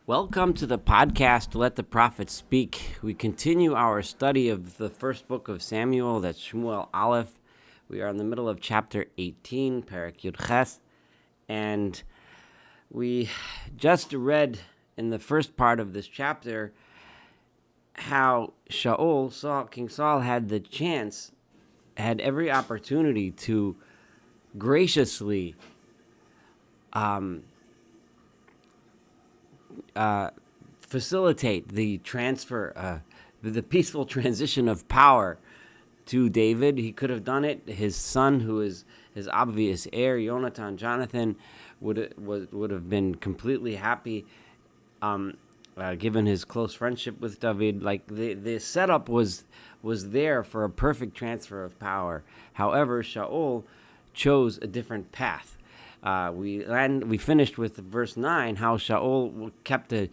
Welcome to the podcast, Let the Prophet Speak. We continue our study of the first book of Samuel, that's Shmuel Aleph. We are in the middle of chapter 18, Perek Yud Ches, and we just read in the first part of this chapter how King Saul, had the chance, had every opportunity to graciously facilitate the transfer, the peaceful transition of power to David. He could have done it. His son, who is his obvious heir, Jonathan, would have been completely happy, given his close friendship with David. Like the setup was there for a perfect transfer of power. However, Shaul chose a different path. We finished with verse 9, how Shaul kept a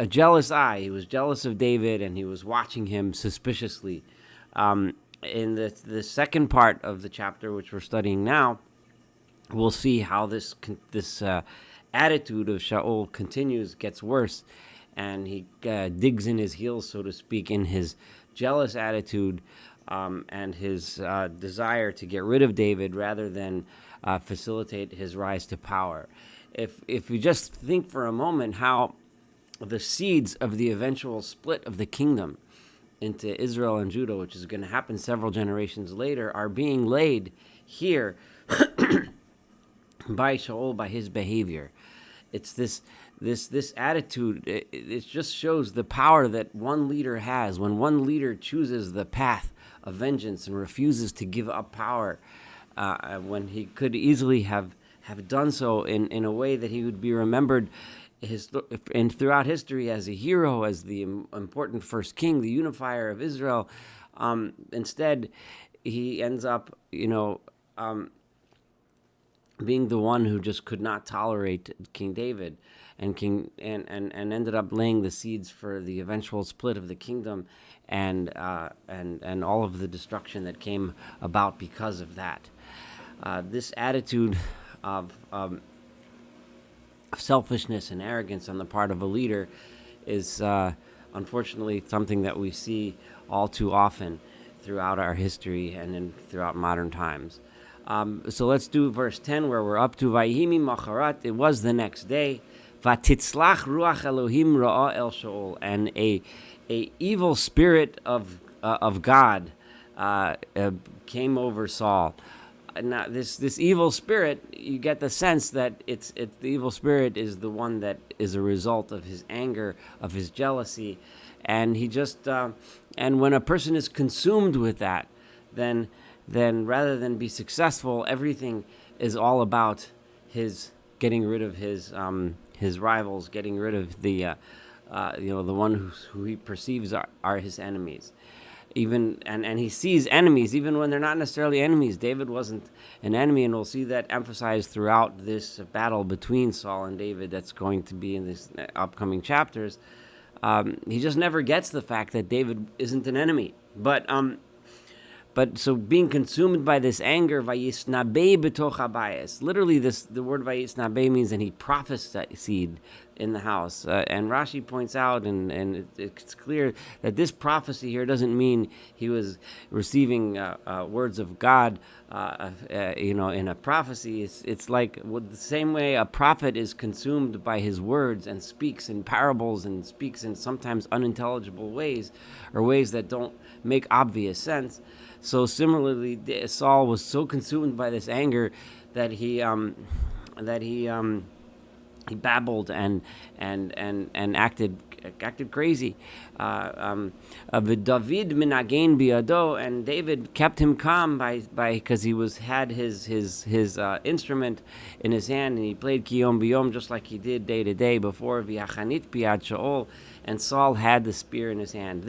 jealous eye. He was jealous of David, and he was watching him suspiciously. In the second part of the chapter, which we're studying now, we'll see how this attitude of Shaul gets worse, and he digs in his heels, so to speak, in his jealous attitude and his desire to get rid of David rather than facilitate his rise to power. If we just think for a moment how the seeds of the eventual split of the kingdom into Israel and Judah, which is going to happen several generations later, are being laid here by Shaul, by his behavior. It's this attitude. It just shows the power that one leader has. When one leader chooses the path of vengeance and refuses to give up power, when he could easily have done so in a way that he would be remembered throughout history as a hero, as the important first king, the unifier of Israel. Instead, he ends up, being the one who just could not tolerate King David, and ended up laying the seeds for the eventual split of the kingdom, and all of the destruction that came about because of that. This attitude of selfishness and arrogance on the part of a leader is unfortunately something that we see all too often throughout our history and throughout modern times. So let's do verse 10, where we're up to Vayihimi Macharat. It was the next day. Vatitzlach ruach Elohim ra'a el Shaul, and a evil spirit of God came over Saul. Now, this evil spirit, you get the sense that it's the evil spirit is the one that is a result of his anger, of his jealousy, and he just and when a person is consumed with that, then rather than be successful, everything is all about his getting rid of his rivals, getting rid of the one who he perceives are his enemies. And he sees enemies even when they're not necessarily enemies. David wasn't an enemy, and we'll see that emphasized throughout this battle between Saul and David that's going to be in these upcoming chapters. He just never gets the fact that David isn't an enemy. But so being consumed by this anger, vayisnabe betoch habayis. Literally, the word vayisnabe means, and he prophesied in the house. And Rashi points out, and it's clear that this prophecy here doesn't mean he was receiving words of God, in a prophecy. It's like the same way a prophet is consumed by his words and speaks in parables and speaks in sometimes unintelligible ways, or ways that don't make obvious sense. So similarly, Saul was so consumed by this anger that he babbled and acted crazy. David minagain biado, and David kept him calm by because he had his instrument in his hand, and he played kiyom biyom just like he did day to day before. V'yachanit biad Shaul, and Saul had the spear in his hand.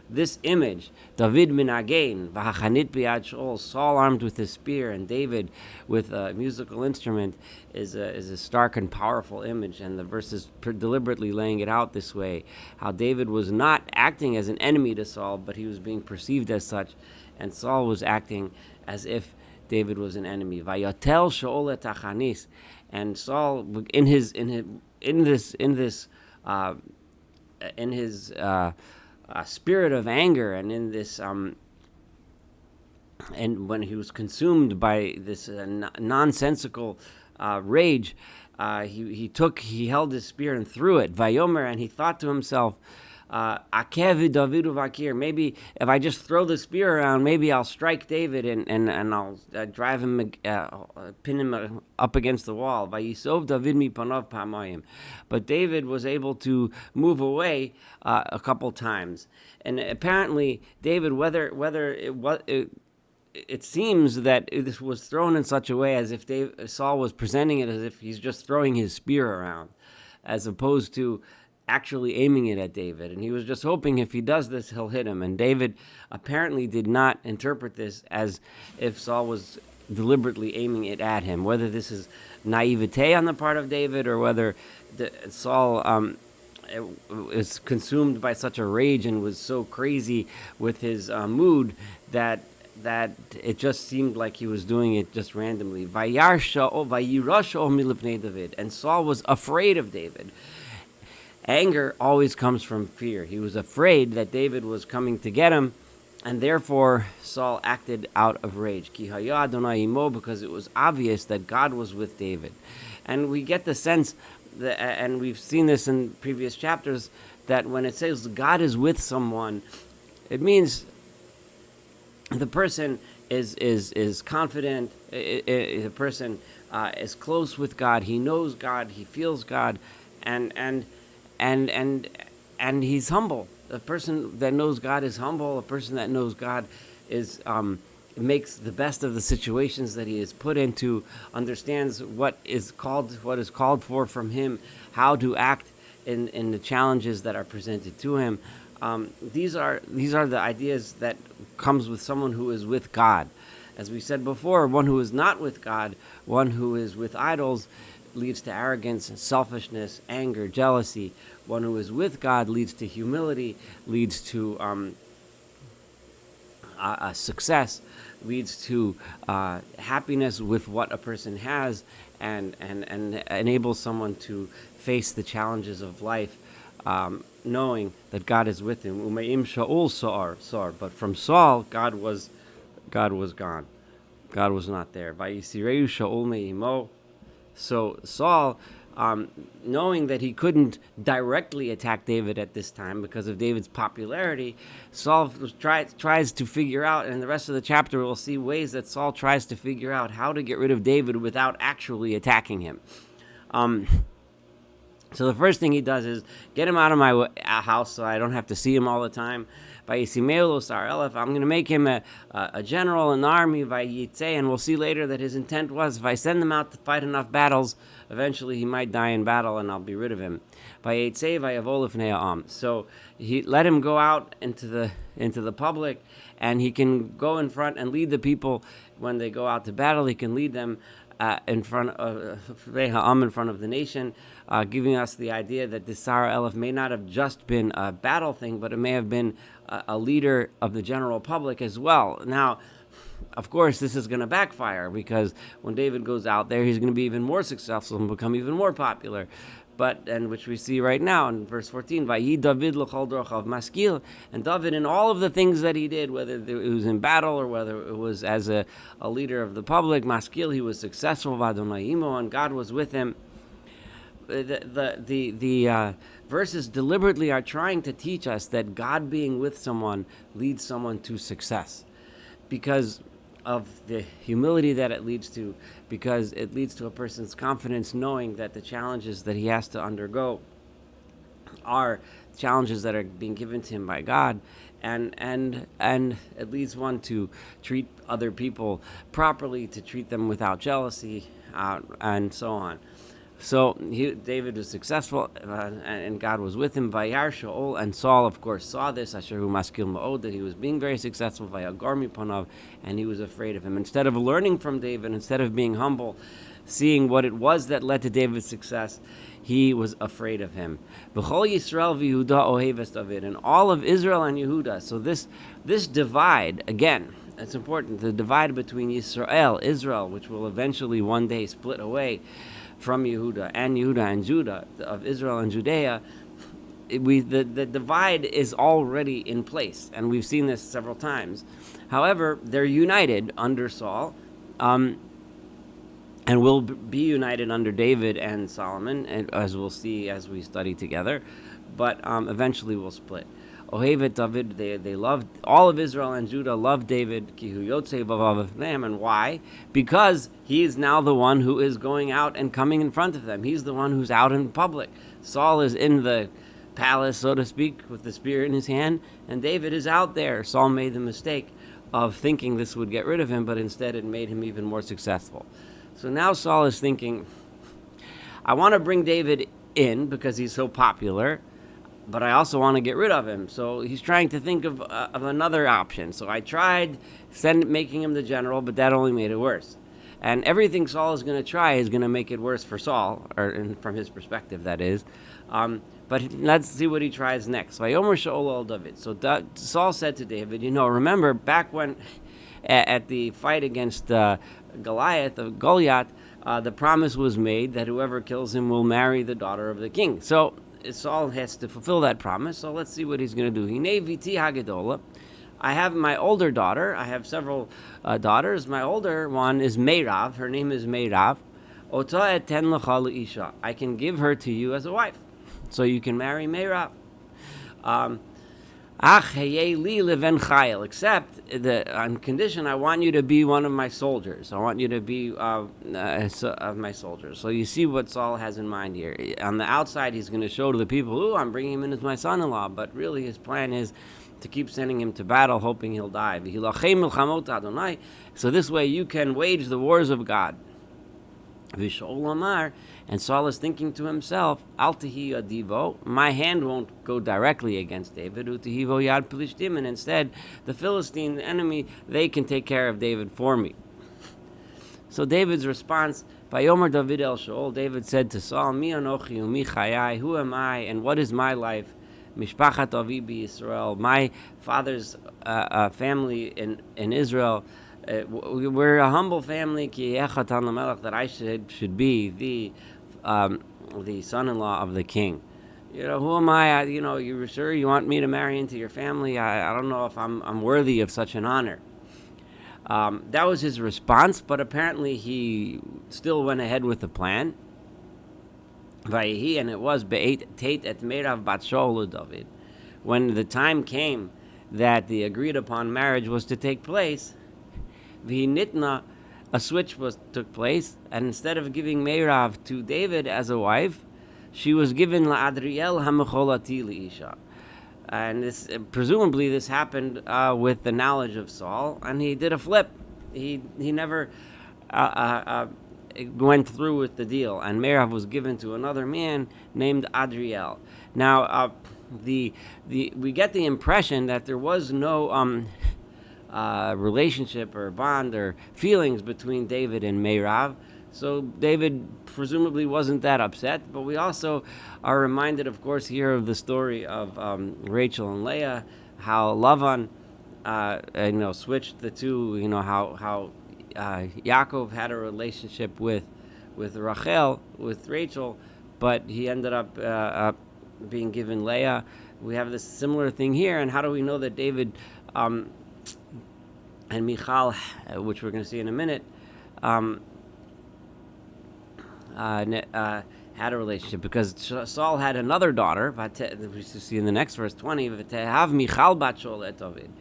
This image, David minagain, v'hachanit biad Shaul, Saul armed with his spear and David with a musical instrument, is a stark and powerful image. And the verse is deliberately laying it out this way, how David was not acting as an enemy to Saul, but he was being perceived as such, and Saul was acting as if David was an enemy. Vayatel Shaul et achanis, and Saul in his in this in his spirit of anger, and in this and when he was consumed by this nonsensical rage, he held his spear and threw it. Vayomer, and he thought to himself, Akev Davidu Vakir. Maybe if I just throw the spear around, maybe I'll strike David and I'll drive him, pin him up against the wall. Vayisov David mi panav pamayim. But David was able to move away a couple times, and apparently David, whether it seems that this was thrown in such a way as if Saul was presenting it as if he's just throwing his spear around, as opposed to actually aiming it at David. And he was just hoping if he does this, he'll hit him. And David apparently did not interpret this as if Saul was deliberately aiming it at him. Whether this is naivete on the part of David, or whether Saul is consumed by such a rage and was so crazy with his mood that it just seemed like he was doing it just randomly. And Saul was afraid of David. Anger always comes from fear. He was afraid that David was coming to get him, and therefore Saul acted out of rage. Because it was obvious that God was with David. And we get the sense, and we've seen this in previous chapters, that when it says God is with someone, it means the person is confident. The person is close with God. He knows God. He feels God, and he's humble. A person that knows God is humble. A person that knows God is makes the best of the situations that he is put into. Understands what is called for from him. How to act in the challenges that are presented to him. These are the ideas that comes with someone who is with God. As we said before, one who is not with God, one who is with idols, leads to arrogance, selfishness, anger, jealousy. One who is with God leads to humility, leads to success, leads to happiness with what a person has, and enables someone to face the challenges of life, knowing that God is with him. Umeim Shaul sar, but from Saul, God was gone. God was not there. Vayisireu Shaul me'imo. So Saul, knowing that he couldn't directly attack David at this time because of David's popularity, Saul tries to figure out, and in the rest of the chapter we'll see ways that Saul tries to figure out how to get rid of David without actually attacking him. So the first thing he does is get him out of my house so I don't have to see him all the time. I'm going to make him a general in the army, and we'll see later that his intent was, if I send him out to fight enough battles, eventually he might die in battle and I'll be rid of him. So he let him go out into the public, and he can go in front and lead the people when they go out to battle. He can lead them in front of the nation, giving us the idea that this Sarah Elef may not have just been a battle thing, but it may have been a leader of the general public as well. Now, of course, this is going to backfire, because when David goes out there, he's going to be even more successful and become even more popular. And which we see right now in verse 14, Vayi David l'chol dorchav maskil, and David, in all of the things that he did, whether it was in battle or whether it was as a leader of the public, maskil, he was successful, v'Adonai and God was with him. The verses deliberately are trying to teach us that God being with someone leads someone to success, because of the humility that it leads to, because it leads to a person's confidence, knowing that the challenges that he has to undergo are challenges that are being given to him by God, and it leads one to treat other people properly, to treat them without jealousy, and so on. So David was successful, and God was with him. Vayar Shaul, and Saul, of course, saw this. Asher hu maskil ma'od, that he was being very successful. Vayagor mipanav, and he was afraid of him. Instead of learning from David, instead of being humble, seeing what it was that led to David's success, he was afraid of him. V'chol Yisrael v'Yehuda oheves David, and all of Israel and Yehuda. So this divide again it's important, the divide between Israel, which will eventually one day split away from Yehuda and Judah, of Israel and Judea. The divide is already in place, and we've seen this several times. However, they're united under Saul, and will be united under David and Solomon, and as we'll see as we study together, but eventually will split. Ohevet David, they loved, all of Israel and Judah loved David, Kihu Yotzei Vavav them, and why? Because he is now the one who is going out and coming in front of them. He's the one who's out in public. Saul is in the palace, so to speak, with the spear in his hand, and David is out there. Saul made the mistake of thinking this would get rid of him, but instead it made him even more successful. So now Saul is thinking, I want to bring David in because he's so popular, but I also want to get rid of him. So he's trying to think of another option. So I tried making him the general, but that only made it worse. And everything Saul is going to try is going to make it worse for Saul, or from his perspective, that is. But let's see what he tries next. Vayomer Shaul al David. So Saul said to David, remember back when at the fight against Goliath, the promise was made that whoever kills him will marry the daughter of the king. So Saul has to fulfill that promise. So let's see what he's going to do. Hinei viti hagedola. I have my older daughter. I have several daughters. My older one is Meirav. Her name is Meirav. Ota eten lecha leisha. I can give her to you as a wife, so you can marry Meirav. Ach heyei li leven chayil. Except on condition, I want you to be one of my soldiers. I want you to be of my soldiers. So you see what Saul has in mind here. On the outside, he's going to show to the people, "Ooh, I'm bringing him in as my son-in-law." But really, his plan is to keep sending him to battle, hoping he'll die. So this way, you can wage the wars of God. And Saul is thinking to himself, Altahi Adivo, my hand won't go directly against David, Utahivo Yad Pelishtim, and instead the Philistine, the enemy, they can take care of David for me. So David's response, Vayomer David el Shaul, David said to Saul, Mi anochi umi chayai, who am I and what is my life? Mishpachat avi Yisrael, my father's family in Israel. We're a humble family, that I should be the son-in-law of the king. Who am I? You sure you want me to marry into your family? I don't know if I'm worthy of such an honor. That was his response, but apparently he still went ahead with the plan. And it was Tate et Meirav bat Shaul David. When the time came that the agreed upon marriage was to take place, V'nitna, a switch took place, and instead of giving Meirav to David as a wife, she was given la'Adriel hamecholati liisha. And presumably this happened with the knowledge of Saul, and he did a flip. He never went through with the deal, and Meirav was given to another man named Adriel. Now, we get the impression that there was no relationship or bond or feelings between David and Meirav. So David presumably wasn't that upset, but we also are reminded, of course, here of the story of Rachel and Leah, how Lavan switched the two, how Yaakov had a relationship with Rachel, with Rachel, but he ended up being given Leah. We have this similar thing here, and how do we know that David and Michal, which we're going to see in a minute, had a relationship? Because Saul had another daughter, we see in the next verse 20, have Michal bat Shaul et David.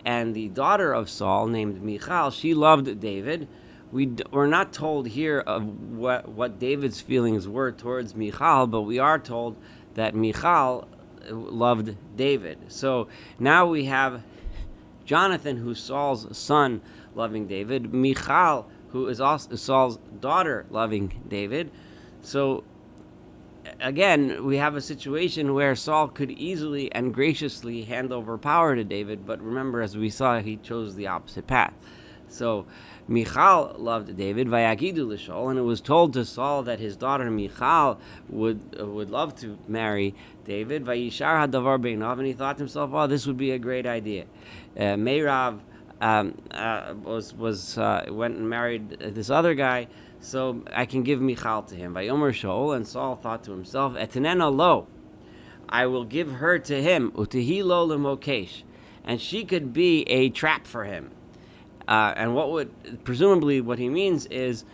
And the daughter of Saul, named Michal, she loved David. We're not told here of what David's feelings were towards Michal, but we are told that Michal loved David. So now we have Jonathan, who's Saul's son, loving David. Michal, who is also Saul's daughter, loving David. So again, we have a situation where Saul could easily and graciously hand over power to David, but remember, as we saw, he chose the opposite path. So Michal loved David, Vayagidu l'Shaul, and it was told to Saul that his daughter Michal would love to marry David. Vayishar hadavar beinav, and he thought to himself, "Oh, this would be a great idea." Meirav went and married this other guy, so I can give Michal to him. Vayomer Shaul, and Saul thought to himself, Etenena lo, I will give her to him, utehi lo lemokesh, and she could be a trap for him. Presumably what he means is,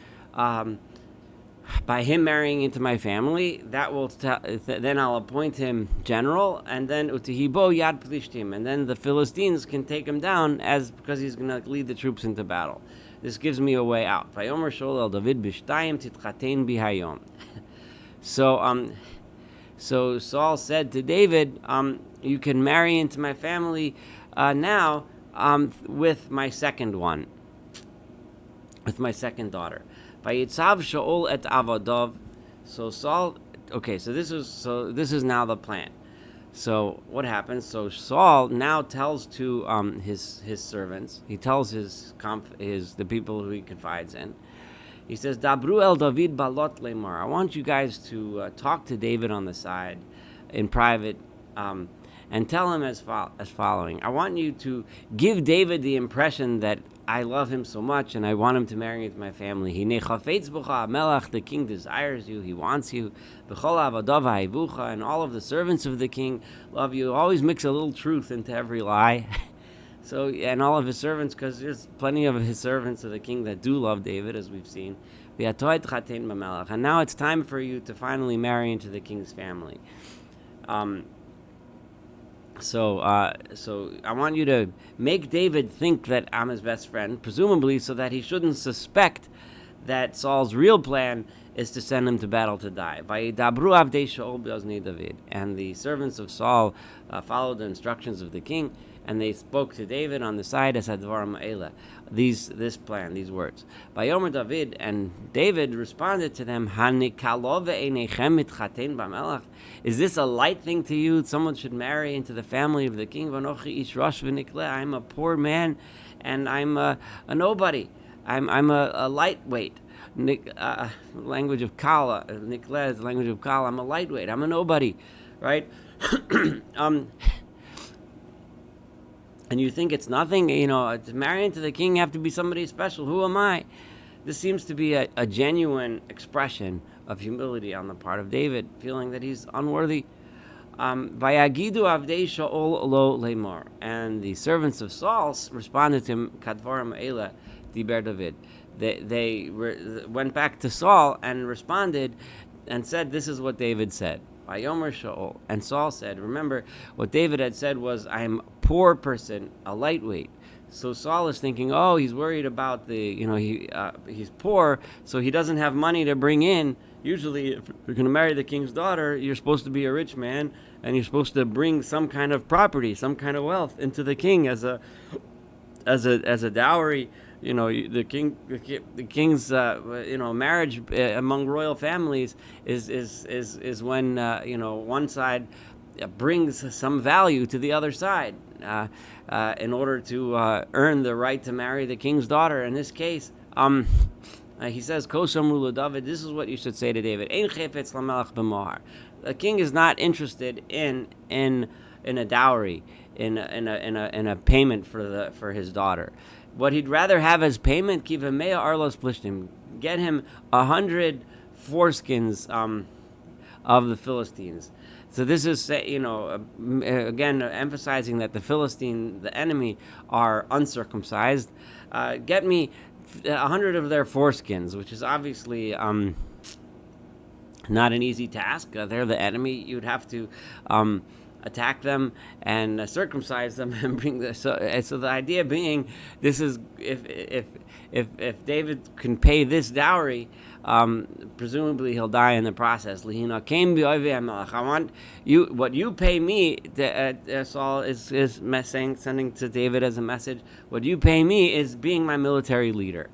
by him marrying into my family, that will then I'll appoint him general, and then utihibo yad plishtim, and then the Philistines can take him down because he's going to lead the troops into battle. This gives me a way out. Vayomer Shaul el David b'shtayim titchatein bihayom. So Saul said to David, you can marry into my family now with my second one, with my second daughter. Vayitzav Shaul et avadov. So Saul. Okay, so this is now the plan. So what happens? So Saul now tells to his servants. He tells the people who he confides in. He says, Dabru el David balot lemar. I want you guys to talk to David on the side, in private, and tell him as following. I want you to give David the impression that I love him so much and I want him to marry into my family. The king desires you, he wants you. And all of the servants of the king love you. Always mix a little truth into every lie. So, and all of his servants, because there's plenty of his servants of the king that do love David, as we've seen. And now it's time for you to finally marry into the king's family. So I want you to make David think that I'm his best friend, presumably so that he shouldn't suspect that Saul's real plan is to send him to battle to die. And the servants of Saul followed the instructions of the king, and they spoke to David on the side as this plan, these words. Vayomer David, and David responded to them, is this a light thing to you? Someone should marry into the family of the king. I'm a poor man, and I'm a nobody. I'm a lightweight. Language of Kala. Nikle is the language of Kala. I'm a lightweight. I'm a nobody, right? And you think it's nothing, to marry into the king, you have to be somebody special. Who am I? This seems to be a genuine expression of humility on the part of David, feeling that he's unworthy. Vayagidu avdei Shaul lo lemar. And the servants of Saul responded to him, Kadvarim Eila diber David. They went back to Saul and responded and said, this is what David said. Vayomer Shaul. And Saul said, remember, what David had said was, I'm a poor person, a lightweight. So Saul is thinking, he's worried about he's poor, so he doesn't have money to bring in. Usually, if you're going to marry the king's daughter, you're supposed to be a rich man, and you're supposed to bring some kind of property, some kind of wealth into the king as a dowry. The king's marriage among royal families is when one side brings some value to the other side in order to earn the right to marry the king's daughter. In this case, he says, "Kosamru David." This is what you should say to David: "Ein chefetz lamelach b'mohar." The king is not interested in a dowry, in a payment for his daughter. What he'd rather have as payment, give him mea arlos plishtim, get him 100 foreskins of the Philistines. So this is, again, emphasizing that the enemy, are uncircumcised. Get me 100 of their foreskins, which is obviously not an easy task. They're the enemy. You'd have to attack them and circumcise them and bring the. So the idea being, this is if David can pay this dowry, presumably he'll die in the process. I want you. What you pay me, Saul is sending to David as a message. What you pay me is being my military leader.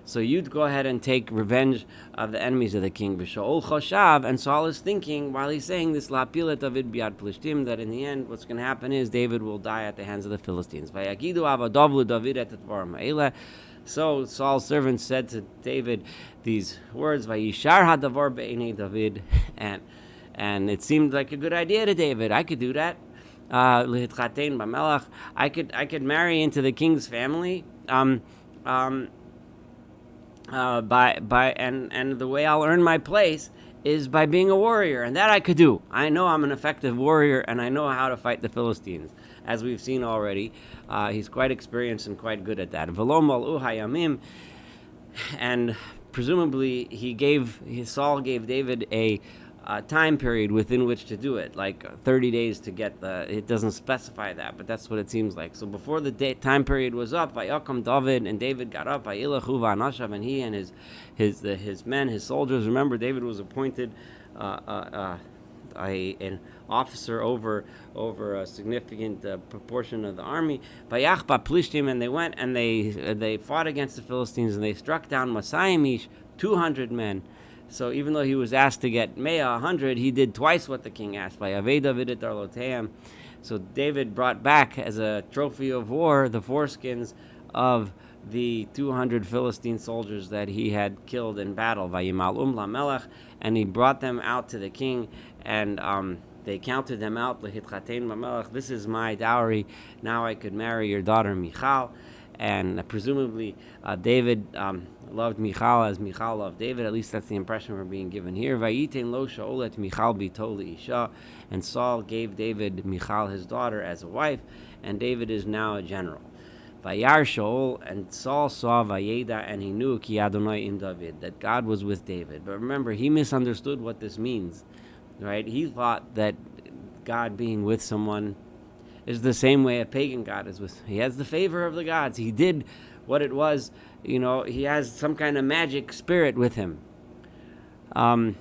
So you'd go ahead and take revenge of the enemies of the king. B'shaol choshav, and Saul is thinking while he's saying this, lapilet David biad plishtim, that in the end what's going to happen is David will die at the hands of the Philistines. Vayagidu avadav David et dvarim ha'ela. So Saul's servants said to David these words, Vayishar hadavar be'enei David, and it seemed like a good idea to David. I could do that. L'hitchatein b'melech. I could marry into the king's family. Um, by and the way I'll earn my place is by being a warrior, and that I could do. I know I'm an effective warrior, and I know how to fight the Philistines, as we've seen already. He's quite experienced and quite good at that. V'lo mal'u hayamim, and presumably Saul gave David a time period within which to do it, like 30 days to get the. It doesn't specify that, but that's what it seems like. So before the time period was up, Vayakam David, and David got up, Vayilachu v'anashav, and he and his men, his soldiers. Remember, David was appointed an officer over a significant proportion of the army. Vayachba plishtim, and they went and they fought against the Philistines, and they struck down Masayimish, 200 men. So even though he was asked to get Mea 100, he did twice what the king asked. By Aveda Vidit Arloteam. So David brought back as a trophy of war the foreskins of the 200 Philistine soldiers that he had killed in battle. Vayimal lamelech, and he brought them out to the king, and they counted them out. L'hitchatein b'melech. This is my dowry. Now I could marry your daughter Michal. And presumably David loved Michal as Michal loved David. At least that's the impression we're being given here. Vayitein lo Shaul et Michal bito isha, and Saul gave David Michal his daughter as a wife, and David is now a general. Vayar Shaul, and Saul saw Vayeda, and he knew ki Adonai im David, that God was with David. But remember, he misunderstood what this means, right? He thought that God being with someone is the same way a pagan god is with. He has the favor of the gods. He did what it was, he has some kind of magic spirit with him. Michal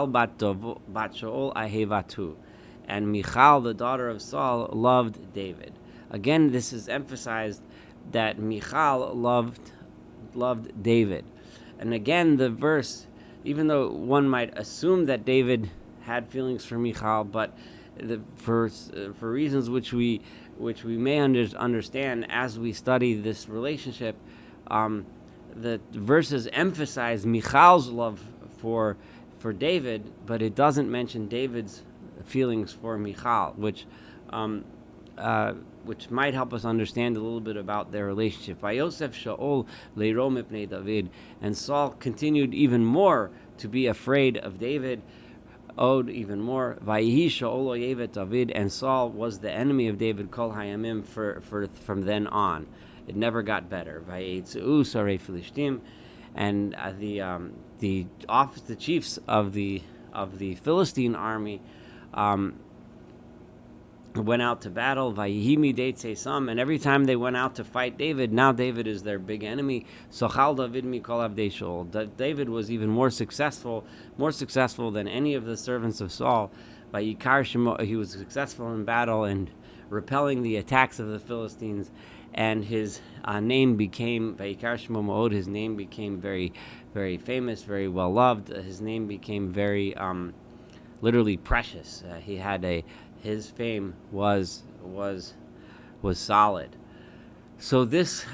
bat Shaul ahevatu, and Michal, the daughter of Saul, loved David. Again, this is emphasized that Michal loved David. And again, the verse, even though one might assume that David had feelings for Michal, but for reasons which we may understand as we study this relationship, the verses emphasize Michal's love for David, but it doesn't mention David's feelings for Michal, which might help us understand a little bit about their relationship. Vayosef Shaul leiro mipnei David, and Saul continued even more to be afraid of David. Owed even more. Vayihi Shaul oyevet David, and Saul was the enemy of David kol hayamim for from then on. It never got better. Vayetzu sarei Filishtim, and the chiefs of the Philistine army went out to battle. Vayihimi deitzei sam, and every time they went out to fight David, now David is their big enemy. Sochal David mikol avdei Shaul. David was even more successful than any of the servants of Saul. Vayikar shemo, he was successful in battle and repelling the attacks of the Philistines, and his name became Vayikar shemo ma'od. His name became very, very famous, very well loved. His name became very literally precious. His fame was solid. So this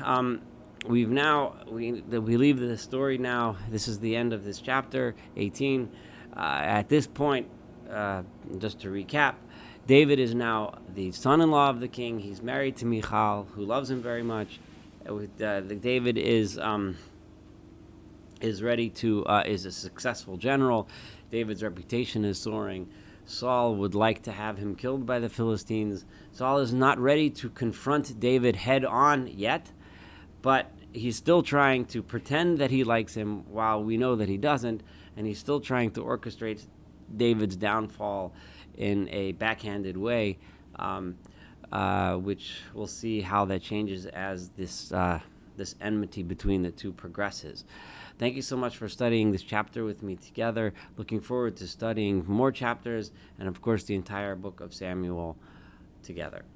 we leave the story now. This is the end of this chapter 18. At this point, just to recap, David is now the son-in-law of the king. He's married to Michal, who loves him very much. David is ready to is a successful general. David's reputation is soaring. Saul would like to have him killed by the Philistines. Saul is not ready to confront David head on yet, but he's still trying to pretend that he likes him while we know that he doesn't, and he's still trying to orchestrate David's downfall in a backhanded way, which we'll see how that changes as this enmity between the two progresses. Thank you so much for studying this chapter with me together. Looking forward to studying more chapters and, of course, the entire book of Samuel together.